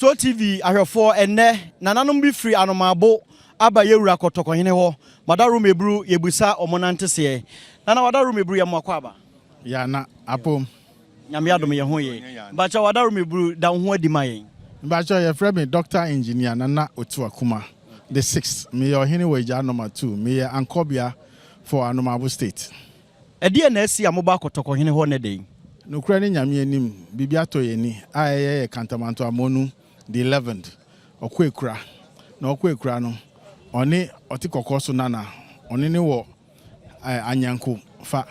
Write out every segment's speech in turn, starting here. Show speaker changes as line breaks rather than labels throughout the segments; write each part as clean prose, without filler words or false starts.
So TV ahwefo enne nananom bi free Anomabo aba yewura kotokohene ho madaru mebru yebusa omonantese nana wadaru mebru yamwakwa aba
ya na apom
nyame adom ye ho ye bacha wadaru mebru da ho adima yen
bacha ye frame doctor engineer nana otuakuma the 6th me your hene wager number 2 me ye ankobia for Anomabo state
ede na asi amoba kotokohene ho ne den
nokura ne nyame anim bibia to ye ni ayeye Kantamanto Amonu the 11th okwekura na okwekura no oni otikokoso nana oni ne wo anyanko fa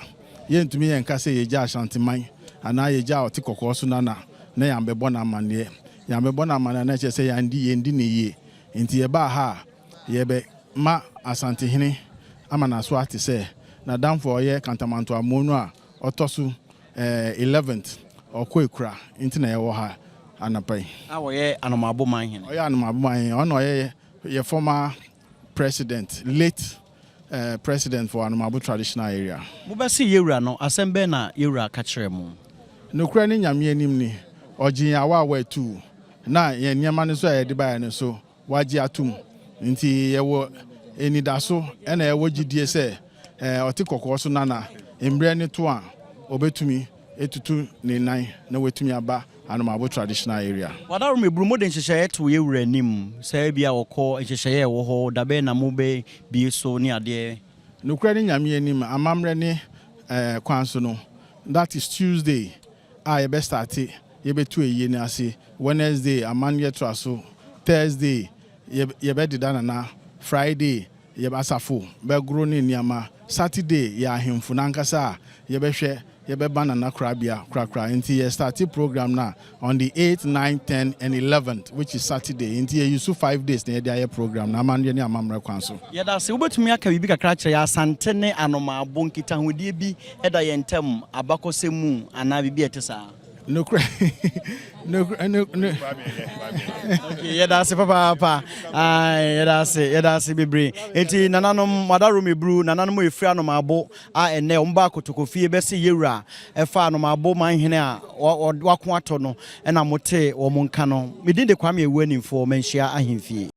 yentumi yenka se yeja Ashanteman ana yeja otikokoso nana na yambebo na amane yambebo na amane na che se yendi ne ye enti ye ba ha yebe ma Asantehene amana so ate se na damfo ye Kantamanto Amonu a otosu 11th okwekura enti na ye wo ha anapai
awoye Anomabohene
oya Anomabohene ono ye former president late president for Anomabo traditional area
mubasi yewura no asembe na yewura ka kire mu
nokura ni nyame anim ni ogin awa tu na ye niam ne so ye de ba ne so waji atum nti ye wo enidaso na ye wo gidie se otikokko so nana embre ne to a obetumi etutu ne nan na wetumi aba Anomabo traditional area
wadaru mebru modern hyehyeye to yewura nim sai bia wokọ hyehyeye wo ho dabe na mube bi so ni ade
nokura ni nyame anim amamre ne kwanso no that is Tuesday ye be start ye be to eyi ni ase Wednesday amanye traso Thursday ye be dida na Friday ye ba safo be gro ni niama Saturday ya ahemfu nankasa ye be hwe ye be banana krabia krakra nti ye start program na on the 8th 9th 10th and 11th which is Saturday nti ye use 5 days na ye dia program na amanye ni amamre kwanso
ye da se obetumi aka bibi kakra kire ya Asantehene Anomabo nkita hodie bi eda ye ntem abakosemu ana bibi etesa
no okay
yeda se papa yeda se bebre enti nananom wadaru mebru nananom efri Anomabo a ene omba kotokofie be se yewura efa Anomabohene a wako ato no na mote wo monka no medin de kwame ewu animfo menhia ahemfie